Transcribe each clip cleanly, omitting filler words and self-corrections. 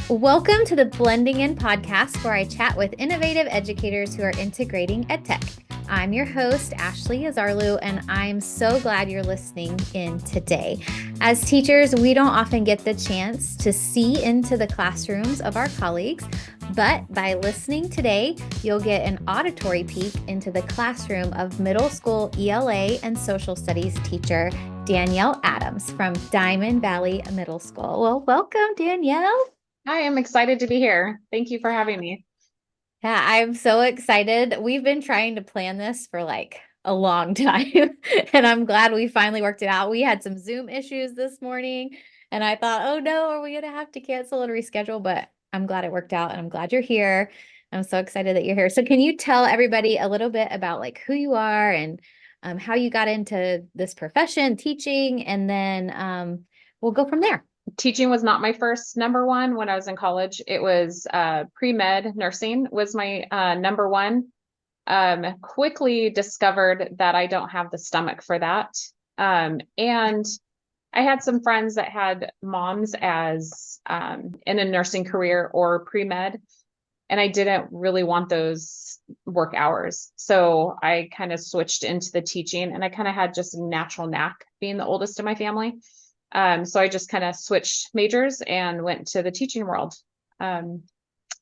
Welcome to the Blending In podcast, where I chat with innovative educators who are integrating EdTech. I'm your host, Ashley Azarlu, and I'm so glad you're listening in today. As teachers, we don't often get the chance to see into the classrooms of our colleagues, but by listening today, you'll get an auditory peek into the classroom of middle school ELA and Social Studies teacher Danielle Adams from Diamond Valley Middle School. Well, welcome, Danielle. I am excited to be here. Thank you for having me. Yeah, I'm so excited. We've been trying to plan this for like a long time, and I'm glad we finally worked it out. We had some Zoom issues this morning, and I thought, oh no, are we going to have to cancel and reschedule? But I'm glad it worked out, and I'm glad you're here. I'm so excited that you're here. So can you tell everybody a little bit about like who you are and how you got into this profession, teaching, and then we'll go from there. Teaching was not my first number one when I was in college. It was pre-med nursing was my number one. Quickly discovered that I don't have the stomach for that. And I had some friends that had moms as in a nursing career or pre-med, and I didn't really want those work hours. So I kind of switched into the teaching, and I kind of had just a natural knack being the oldest in my family. So I just kind of switched majors and went to the teaching world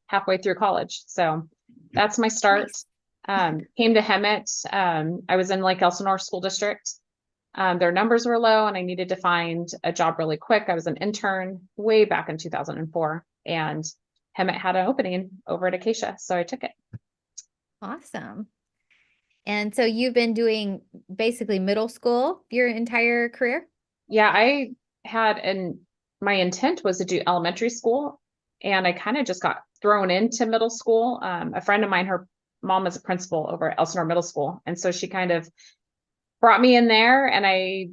halfway through college. So that's my start. Nice. Came to Hemet. I was in Lake Elsinore School District. Their numbers were low and I needed to find a job really quick. I was an intern way back in 2004, and Hemet had an opening over at Acacia. So I took it. Awesome. And so you've been doing basically middle school your entire career? Yeah, I had my intent was to do elementary school, and I kind of just got thrown into middle school. A friend of mine, her mom is a principal over at Elsinore Middle School, and so she kind of brought me in there, and I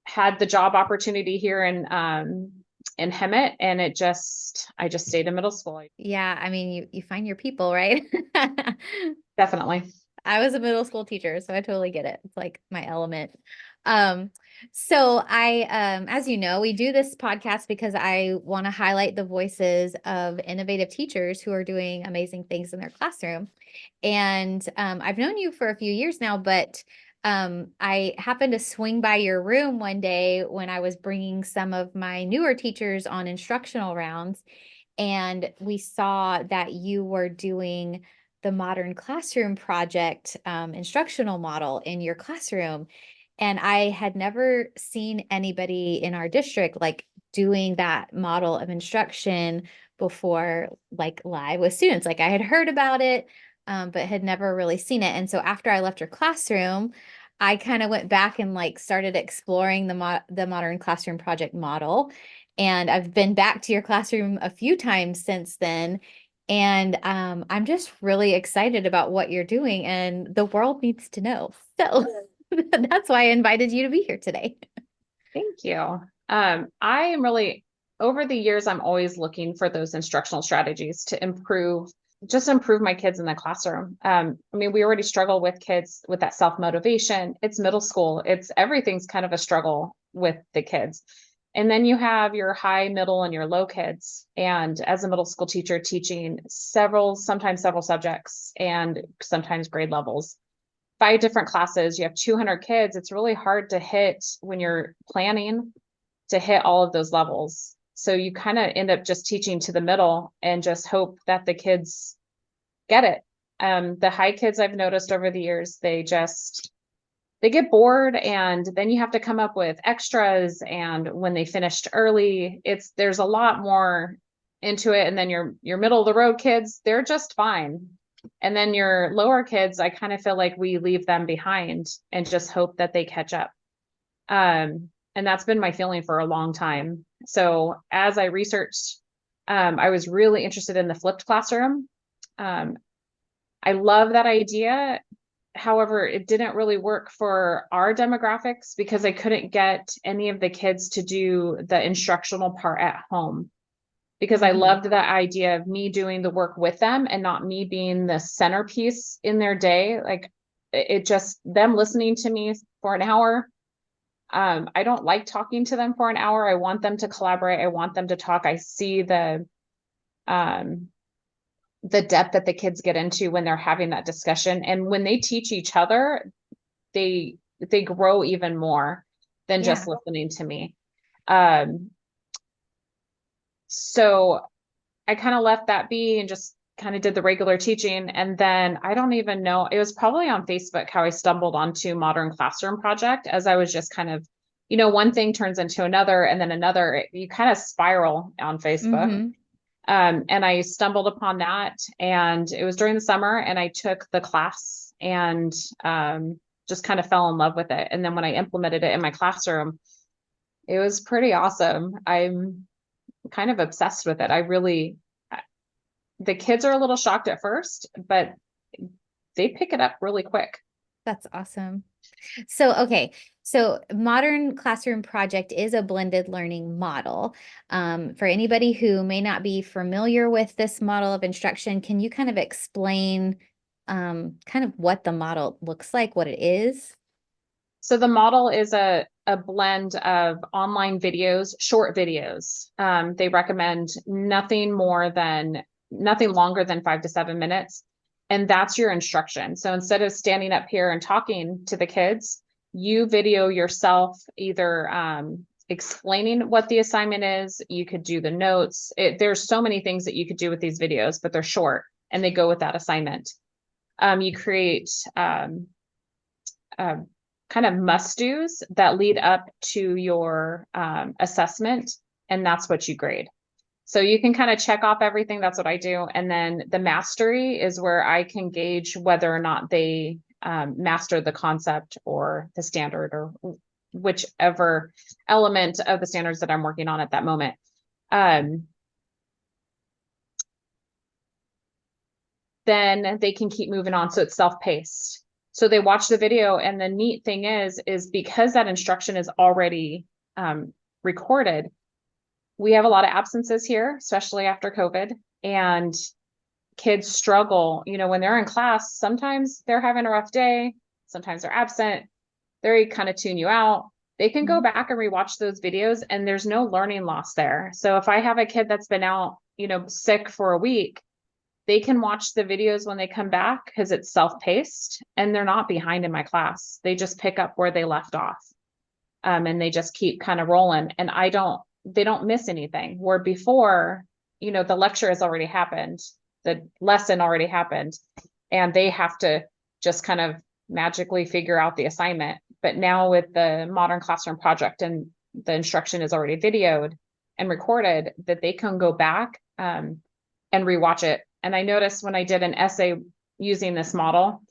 had the job opportunity here in Hemet, and I just stayed in middle school. Yeah, I mean, you find your people, right? Definitely. I was a middle school teacher, so I totally get it. It's like my element. Um, so as you know, we do this podcast because I want to highlight the voices of innovative teachers who are doing amazing things in their classroom. And I've known you for a few years now, but I happened to swing by your room one day when I was bringing some of my newer teachers on instructional rounds, and we saw that you were doing the modern classroom project instructional model in your classroom. And I had never seen anybody in our district like doing that model of instruction before, like live with students. Like I had heard about it, but had never really seen it. And so after I left your classroom, I kind of went back and like started exploring the modern classroom project model. And I've been back to your classroom a few times since then. And I'm just really excited about what you're doing, and the world needs to know. So that's why I invited you to be here today. Thank you. I am really, over the years, I'm always looking for those instructional strategies to improve my kids in the classroom. I mean, we already struggle with kids with that self-motivation. It's middle school. Everything's kind of a struggle with the kids. And then you have your high, middle, and your low kids. And as a middle school teacher teaching sometimes several subjects and sometimes grade levels, 5 different classes, you have 200 kids. It's really hard to hit when you're planning to hit all of those levels. So you kind of end up just teaching to the middle and just hope that the kids get it. The high kids I've noticed over the years, they get bored, and then you have to come up with extras. And when they finished early, there's a lot more into it. And then your middle of the road kids, they're just fine. And then your lower kids, I kind of feel like we leave them behind and just hope that they catch up. And that's been my feeling for a long time. So as I researched, I was really interested in the flipped classroom. I love that idea. However, it didn't really work for our demographics because I couldn't get any of the kids to do the instructional part at home, because I loved that idea of me doing the work with them and not me being the centerpiece in their day. Like it just them listening to me for an hour. I don't like talking to them for an hour. I want them to collaborate. I want them to talk. I see the the depth that the kids get into when they're having that discussion. And when they teach each other, they grow even more than just Yeah. listening to me. Um, so I kind of left that be and just kind of did the regular teaching. And then I don't even know, it was probably on Facebook how I stumbled onto Modern Classroom Project, as I was just kind of, one thing turns into another and then another. You kind of spiral on Facebook. Mm-hmm. And I stumbled upon that, and it was during the summer, and I took the class and just kind of fell in love with it. And then when I implemented it in my classroom, it was pretty awesome. I'm kind of obsessed with it. The kids are a little shocked at first, but they pick it up really quick. That's awesome. So, okay. So Modern Classroom Project is a blended learning model. For anybody who may not be familiar with this model of instruction, can you kind of explain kind of what the model looks like, what it is? So the model is a blend of online videos, short videos. They recommend nothing longer than 5 to 7 minutes. And that's your instruction. So instead of standing up here and talking to the kids, you video yourself either explaining what the assignment is. You could do the notes. There's so many things that you could do with these videos, but they're short and they go with that assignment. You create kind of must-dos that lead up to your assessment, and that's what you grade. So you can kind of check off everything. That's what I do. And then the mastery is where I can gauge whether or not they master the concept or the standard or whichever element of the standards that I'm working on at that moment. Then they can keep moving on. So it's self-paced. So they watch the video, and the neat thing is because that instruction is already recorded, we have a lot of absences here, especially after COVID, and kids struggle, when they're in class. Sometimes they're having a rough day, sometimes they're absent, they kind of tune you out. They can go back and rewatch those videos, and there's no learning loss there. So if I have a kid that's been out, sick for a week, they can watch the videos when they come back because it's self-paced and they're not behind in my class. They just pick up where they left off. And they just keep kind of rolling, and they don't miss anything. Where before, the lecture has already happened, the lesson already happened, and they have to just kind of magically figure out the assignment. But now with the Modern Classroom Project, and the instruction is already videoed and recorded, that they can go back and rewatch it. And I noticed when I did an essay using this model,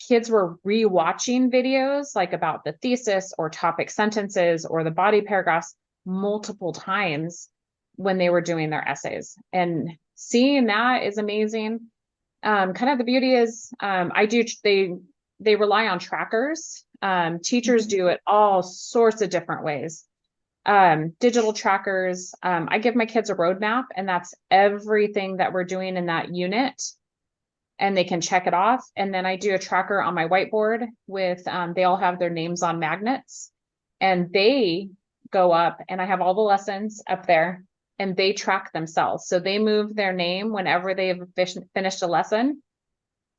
kids were rewatching videos like about the thesis or topic sentences or the body paragraphs multiple times when they were doing their essays. And seeing that is amazing. Kind of the beauty is they rely on trackers. Teachers do it all sorts of different ways. Digital trackers. I give my kids a roadmap, and that's everything that we're doing in that unit, and they can check it off. And then I do a tracker on my whiteboard with, they all have their names on magnets, and they go up, and I have all the lessons up there, and they track themselves. So they move their name whenever they have finished a lesson.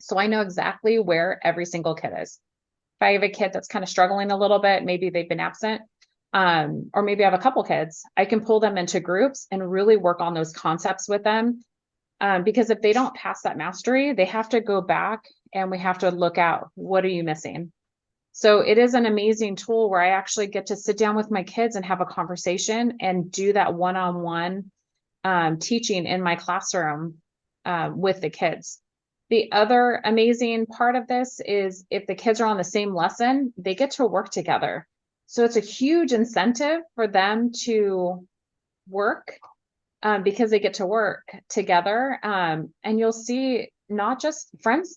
So I know exactly where every single kid is. If I have a kid that's kind of struggling a little bit, maybe they've been absent, or maybe I have a couple kids, I can pull them into groups and really work on those concepts with them. Because if they don't pass that mastery, they have to go back and we have to look at what are you missing. So it is an amazing tool where I actually get to sit down with my kids and have a conversation and do that one-on-one teaching in my classroom with the kids. The other amazing part of this is if the kids are on the same lesson, they get to work together. So it's a huge incentive for them to work because they get to work together. And you'll see not just friends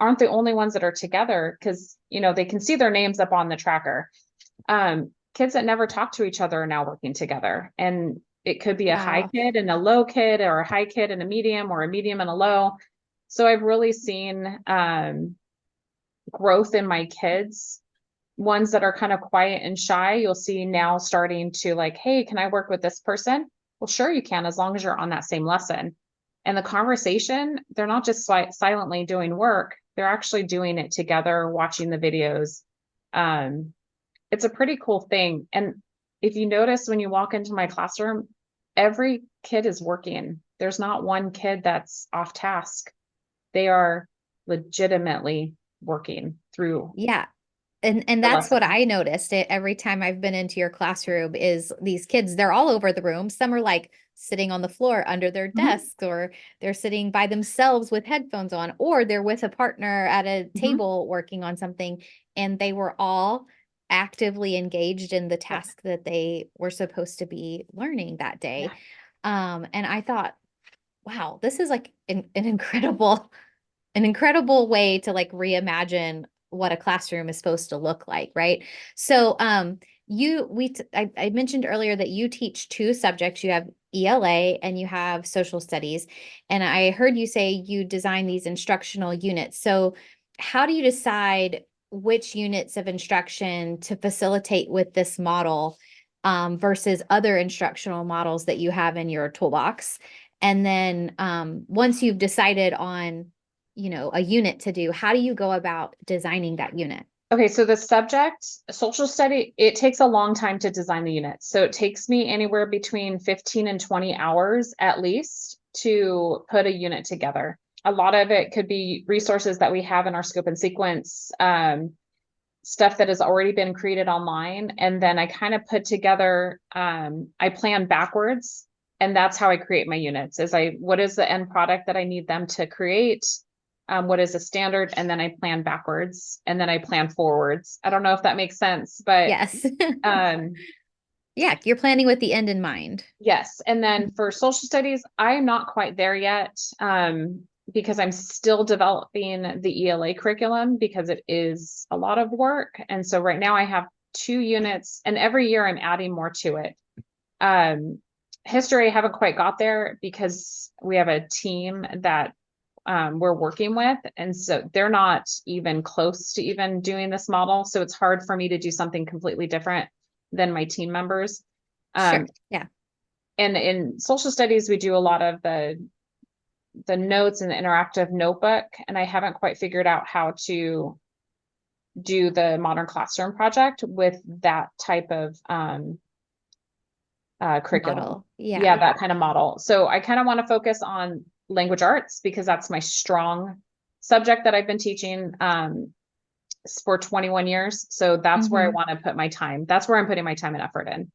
aren't the only ones that are together, because, they can see their names up on the tracker. Kids that never talk to each other are now working together. And it could be a high kid and a low kid, or a high kid and a medium, or a medium and a low. So I've really seen growth in my kids. Ones that are kind of quiet and shy, you'll see now starting to like, hey, can I work with this person? Well, sure you can, as long as you're on that same lesson. And the conversation, they're not just silently doing work, they're actually doing it together, watching the videos. It's a pretty cool thing. And if you notice when you walk into my classroom, every kid is working. There's not one kid that's off task. They are legitimately working through Yeah. And the that's what lesson. I noticed it every time I've been into your classroom is these kids, they're all over the room. Some are like sitting on the floor under their Mhm, desks, or they're sitting by themselves with headphones on, or they're with a partner at a mhm. table working on something. And they were all actively engaged in the Yeah, task that they were supposed to be learning that day. yeah, And I thought, wow, this is like an incredible way to like reimagine what a classroom is supposed to look like, right? So, I mentioned earlier that you teach two subjects. You have ELA and you have social studies. And I heard you say you design these instructional units. So, how do you decide which units of instruction to facilitate with this model versus other instructional models that you have in your toolbox? And then once you've decided on a unit to do, how do you go about designing that unit? okay, so the subject, social study, it takes a long time to design the units. So it takes me anywhere between 15 and 20 hours at least to put a unit together. A lot of it could be resources that we have in our scope and sequence, stuff that has already been created online. And then I kind of put together, I plan backwards. And that's how I create my units is what is the end product that I need them to create? What is a standard? And then I plan backwards and then I plan forwards. I don't know if that makes sense, but Yes. um, Yeah, you're planning with the end in mind. yes. And then for social studies, I'm not quite there yet because I'm still developing the ELA curriculum because it is a lot of work. And so right now I have 2 units and every year I'm adding more to it. Um, history, I haven't quite got there because we have a team that we're working with. And so they're not even close to even doing this model. So it's hard for me to do something completely different than my team members. Sure. Um, Yeah. and in social studies, we do a lot of the notes and the interactive notebook, and I haven't quite figured out how to do the modern classroom project with that type of curriculum. Model. Yeah, Yeah. that kind of model. So I kind of want to focus on language arts because that's my strong subject that I've been teaching for 21 years. So that's where I Hmm. want to put my time. That's where I'm putting my time and effort in.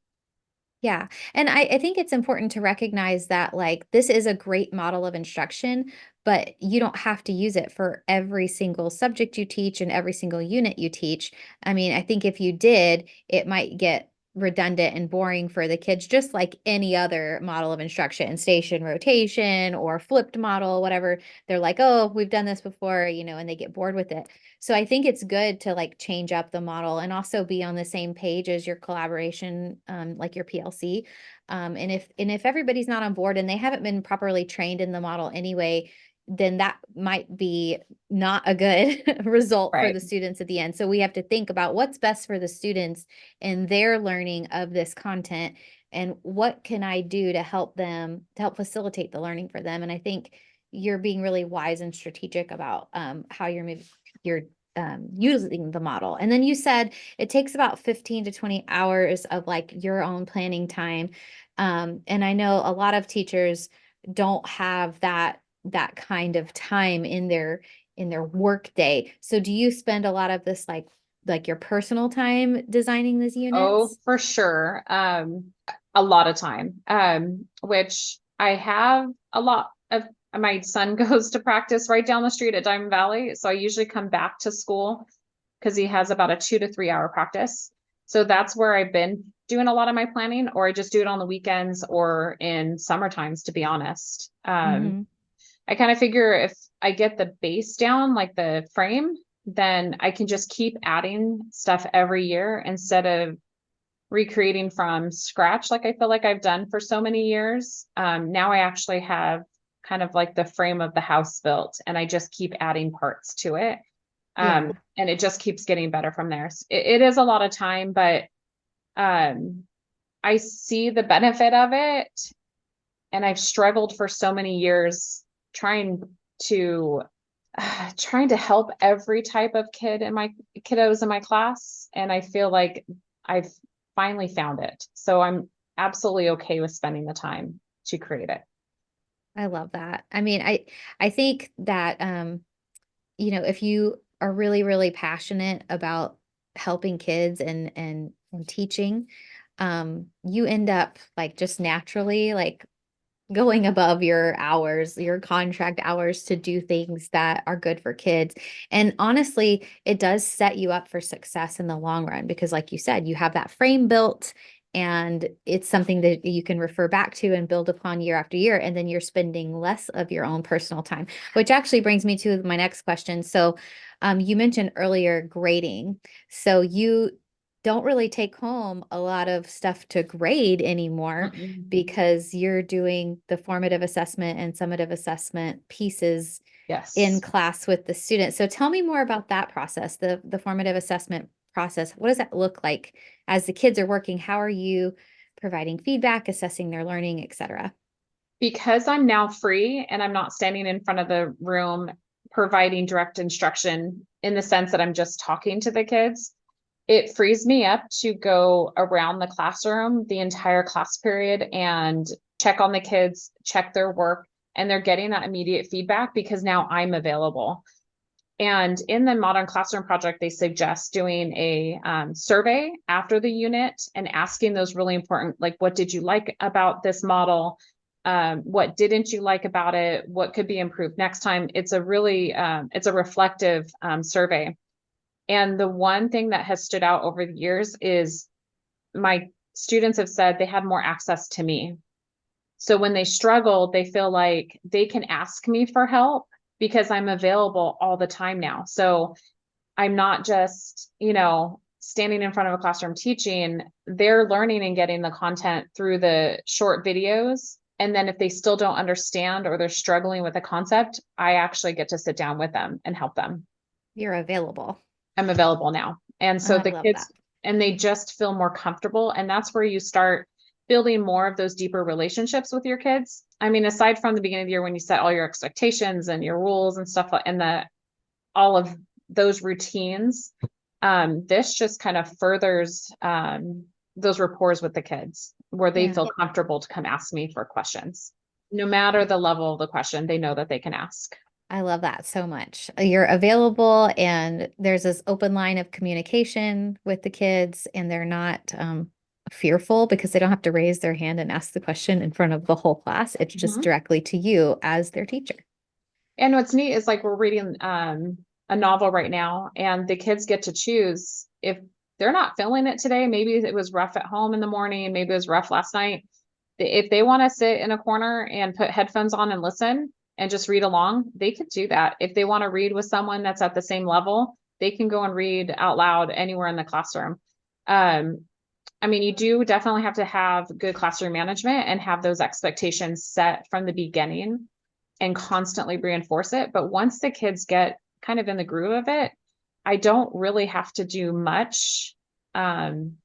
Yeah. And I think it's important to recognize that like this is a great model of instruction, but you don't have to use it for every single subject you teach and every single unit you teach. I mean, I think if you did, it might get redundant and boring for the kids, just like any other model of instruction, station rotation or flipped model, whatever. They're like, oh, we've done this before, and they get bored with it. So I think it's good to like change up the model and also be on the same page as your collaboration, like your PLC. And if everybody's not on board and they haven't been properly trained in the model anyway, then that might be not a good result for Right. the students at the end. So we have to think about what's best for the students in their learning of this content and what can I do to help them to help facilitate the learning for them. And I think you're being really wise and strategic about how you're using the model. And then you said it takes about 15 to 20 hours of like your own planning time. And I know a lot of teachers don't have that kind of time in their work day. So do you spend a lot of this like your personal time designing these Oh, units? for sure. A lot of time. Which I have a lot of my son goes to practice right down the street at Diamond Valley. So I usually come back to school because he has about a 2 to 3 hour practice. So that's where I've been doing a lot of my planning, or I just do it on the weekends or in summer times, to be honest. Mm-hmm. I kind of figure if I get the base down, like the frame, then I can just keep adding stuff every year instead of recreating from scratch like I feel like I've done for so many years. Now I actually have kind of like the frame of the house built and I just keep adding parts to it. Yeah. And it just keeps getting better from there. It is a lot of time, but I see the benefit of it And I've struggled for so many years trying to help every type of kiddos in my class. And I feel like I've finally found it. So I'm absolutely okay with spending the time to create it. I love that. I mean, I think that if you are really, really passionate about helping kids and teaching, you end up like just naturally like going above your hours, your contract hours to do things that are good for kids. And honestly, it does set you up for success in the long run because, like you said, you have that frame built and it's something that you can refer back to and build upon year after year. And then you're spending less of your own personal time, which actually brings me to my next question. So, you mentioned earlier grading. So, you don't really take home a lot of stuff to grade anymore Mm-mm. because you're doing the formative assessment and summative assessment pieces in Yes. class with the students. So tell me more about that process, the formative assessment process. What does that look like as the kids are working? How are you providing feedback, assessing their learning, et cetera? Because I'm now free and I'm not standing in front of the room providing direct instruction in the sense that I'm just talking to the kids, it frees me up to go around the classroom the entire class period and check on the kids, check their work, and they're getting that immediate feedback because now I'm available. And in the Modern Classroom Project, they suggest doing a survey after the unit and asking those really important, like, what did you like about this model? What didn't you like about it? What could be improved next time? It's a really, it's a reflective survey. And the one thing that has stood out over the years is my students have said they had more access to me. So when they struggle, they feel like they can ask me for help because I'm available all the time now. So I'm not just, standing in front of a classroom teaching, they're learning and getting the content through the short videos. And then if they still don't understand or they're struggling with a concept, I actually get to sit down with them and help them. You're available. I'm available now. And so I the love that. kids, and they just feel more comfortable. And that's where you start building more of those deeper relationships with your kids. I mean, aside from the beginning of the year when you set all your expectations and your rules and stuff and all of those routines, this just kind of furthers those rapports with the kids where they Yeah. feel comfortable to come ask me for questions. No matter the level of the question, they know that they can ask. I love that so much. You're available and there's this open line of communication with the kids and they're not fearful because they don't have to raise their hand and ask the question in front of the whole class. It's just Mhm. directly to you as their teacher. And what's neat is like we're reading a novel right now, and the kids get to choose if they're not feeling it today. Maybe it was rough at home in the morning, maybe it was rough last night. If they want to sit in a corner and put headphones on and listen and just read along, they could do that. If they want to read with someone that's at the same level, they can go and read out loud anywhere in the classroom. Um, I mean, you do definitely have to have good classroom management and have those expectations set from the beginning and constantly reinforce it. But once the kids get kind of in the groove of it, I don't really have to do much um,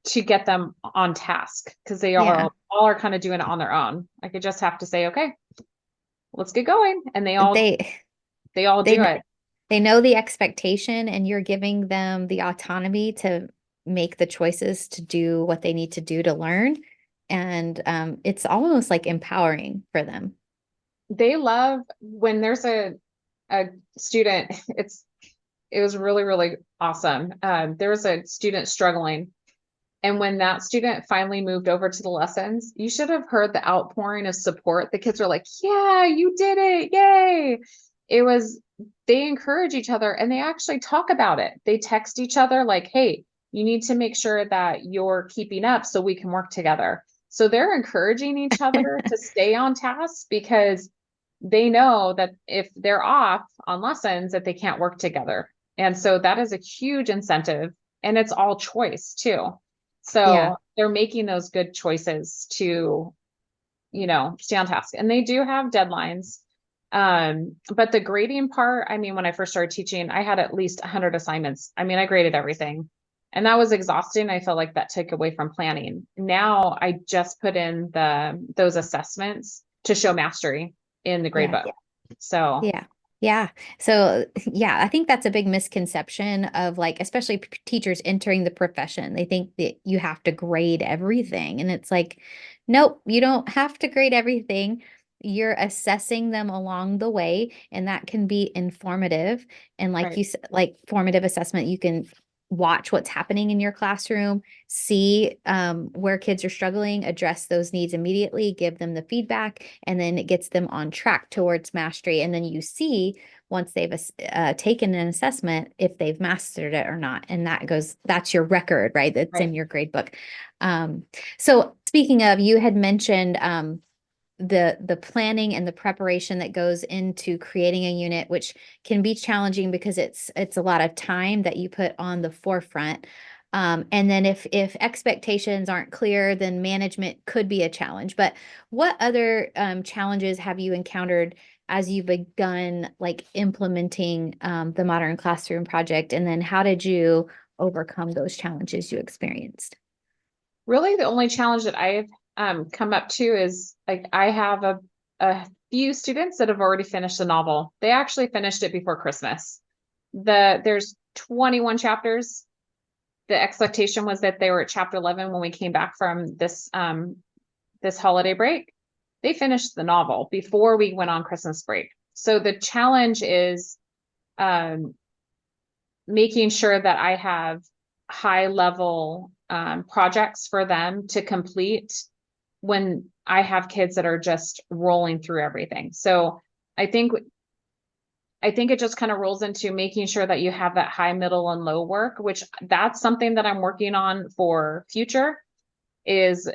to get them on task because they Yeah. all are kind of doing it on their own. I could just have to say, okay, let's get going. And they all They they all they do kn- it. they know the expectation and you're giving them the autonomy to make the choices to do what they need to do to learn. And it's almost like empowering for them. They love when there's a student, it was really, really awesome. There was a student struggling. And when that student finally moved over to the lessons, you should have heard the outpouring of support. The kids were like, yeah, you did it. Yay. It was, they encourage each other and they actually talk about it. They text each other like, hey, you need to make sure that you're keeping up so we can work together. So they're encouraging each other to stay on task because they know that if they're off on lessons that they can't work together. And so that is a huge incentive and it's all choice too. Yeah. So they're making those good choices to, stay on task and they do have deadlines. But the grading part, I mean, when I first started teaching, I had at least 100 assignments. I mean, I graded everything And that was exhausting. I felt like that took away from planning. Now I just put in those assessments to show mastery in the grade Yeah. book. So Yeah. Yeah. So, yeah, I think that's a big misconception of like, especially teachers entering the profession. They think that you have to grade everything. And it's like, nope, you don't have to grade everything. You're assessing them along the way, and that can be informative. And like right, you said, like formative assessment, you can watch what's happening in your classroom, see where kids are struggling, address those needs immediately, give them the feedback, and then it gets them on track towards mastery. And then you see once they've taken an assessment if they've mastered it or not. And that's your record, right? That's right. in your grade book. So speaking of, you had mentioned the planning and the preparation that goes into creating a unit, which can be challenging because it's a lot of time that you put on the forefront. And then if expectations aren't clear, then management could be a challenge. But what other challenges have you encountered as you've begun like implementing the Modern Classroom project? And then how did you overcome those challenges you experienced? Really, the only challenge that I've come up to is like I have a few students that have already finished the novel. They actually finished it before Christmas. There's 21 chapters. The expectation was that they were at chapter 11 when we came back from this holiday break. They finished the novel before we went on Christmas break. So the challenge is um, making sure that I have high level projects for them to complete when I have kids that are just rolling through everything. So I think I think it just kind of rolls into making sure that you have that high, middle, and low work, which that's something that I'm working on for future is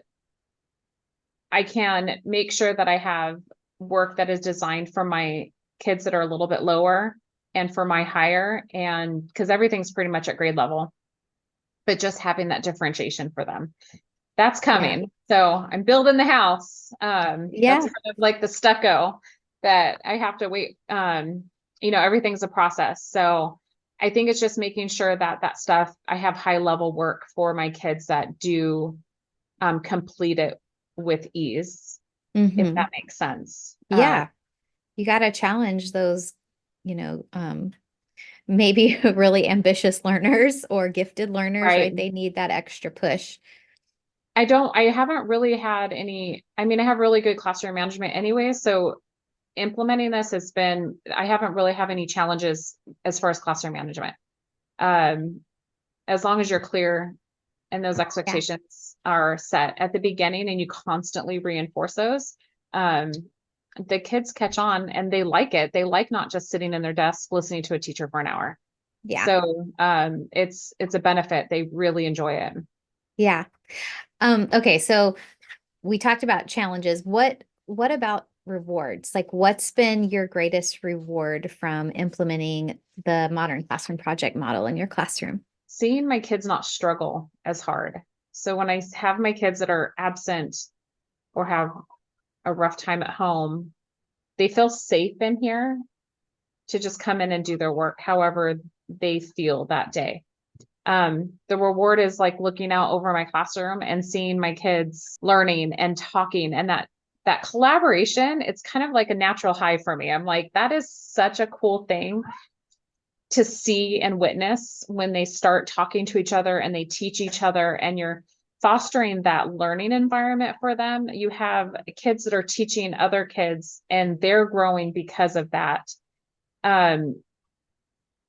I can make sure that I have work that is designed for my kids that are a little bit lower and for my higher, and because everything's pretty much at grade level, but just having that differentiation for them. That's Yeah. coming. So I'm building the house. That's Yeah. kind of like the stucco that I have to wait. Everything's a process. So I think it's just making sure that that stuff, I have high level work for my kids that do complete it with ease, if Hmm. that makes sense. Yeah. You got to challenge those, you know, maybe really ambitious learners or gifted learners, Right. right? They need that extra push. I haven't really had any, I mean, I have really good classroom management anyway. So implementing this has been, I haven't really have any challenges as far as classroom management. Um, as long as you're clear and those Yeah. expectations are set at the beginning and you constantly reinforce those, um, the kids catch on and they like it. They like not just sitting in their desk listening to a teacher for an hour. Yeah. So it's a benefit. They really enjoy it. Yeah. Okay. So we talked about challenges. What about rewards? Like what's been your greatest reward from implementing the Modern Classroom project model in your classroom? Seeing my kids not struggle as hard. So when I have my kids that are absent or have a rough time at home, they feel safe in here to just come in and do their work however they feel that day. The reward is like looking out over my classroom and seeing my kids learning and talking, and that collaboration, it's kind of like a natural high for me. I'm like, that is such a cool thing to see and witness when they start talking to each other and they teach each other and you're fostering that learning environment for them. You have kids that are teaching other kids and they're growing because of that. Um,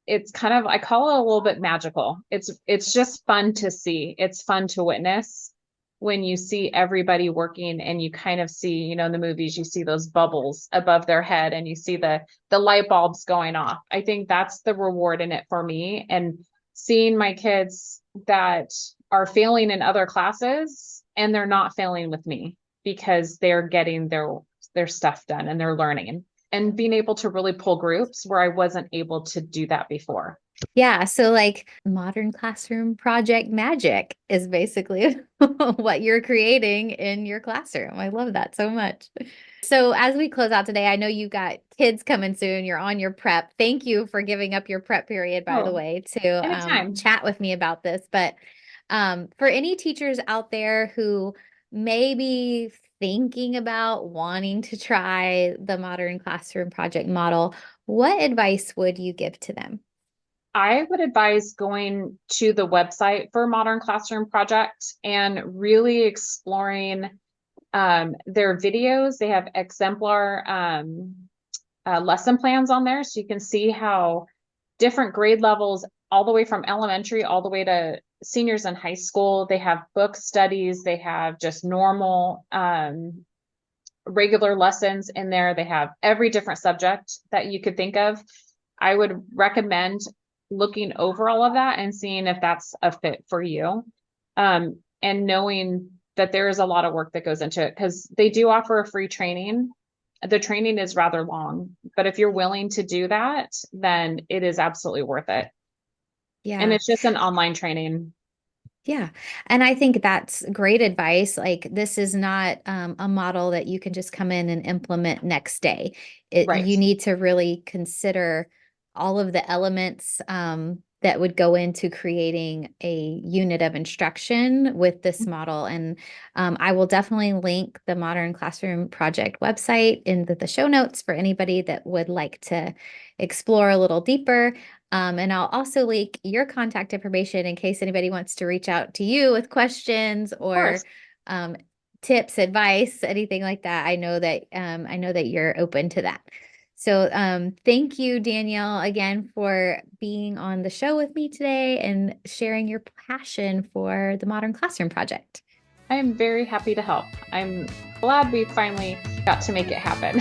it's kind of, I call it a little bit magical. It's just fun to see. It's fun to witness when you see everybody working and you kind of see, in the movies, you see those bubbles above their head and you see the light bulbs going off. I think that's the reward in it for me. And seeing my kids that are failing in other classes and they're not failing with me because they're getting their stuff done and they're learning and being able to really pull groups where I wasn't able to do that before. Yeah, so like modern classroom project magic is basically what you're creating in your classroom. I love that so much. So as we close out today, I know you got kids coming soon. You're on your prep. Thank you for giving up your prep period, by the Oh, way, to anytime. chat with me about this. But for any teachers out there who may be thinking about wanting to try the modern classroom project model, what advice would you give to them? I would advise going to the website for Modern Classroom Project and really exploring their videos. They have exemplar lesson plans on there, so you can see how different grade levels, all the way from elementary all the way to seniors in high school, they have book studies, they have just normal regular lessons in there. They have every different subject that you could think of. I would recommend looking over all of that and seeing if that's a fit for you. And knowing that there is a lot of work that goes into it, because they do offer a free training. The training is rather long, but if you're willing to do that, then it is absolutely worth it. And Yeah. it's just an online training. Yeah. And I think that's great advice. Like, this is not a model that you can just come in and implement next day. Right. You need to really consider all of the elements that would go into creating a unit of instruction with this model. And I will definitely link the Modern Classroom Project website in the show notes for anybody that would like to explore a little deeper. And I'll also link your contact information in case anybody wants to reach out to you with questions Of or course. um, tips, advice, anything like that. I know that you're open to that. So thank you, Danielle, again for being on the show with me today and sharing your passion for the Modern Classroom Project. I am very happy to help. I'm glad we finally got to make it happen.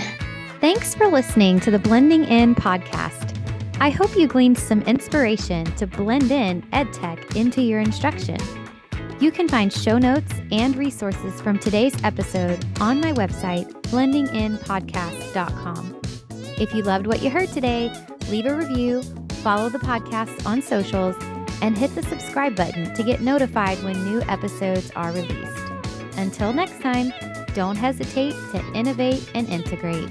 Thanks for listening to the Blending In podcast. I hope you gleaned some inspiration to blend in EdTech into your instruction. You can find show notes and resources from today's episode on my website, blendinginpodcast.com. If you loved what you heard today, leave a review, follow the podcast on socials, and hit the subscribe button to get notified when new episodes are released. Until next time, don't hesitate to innovate and integrate.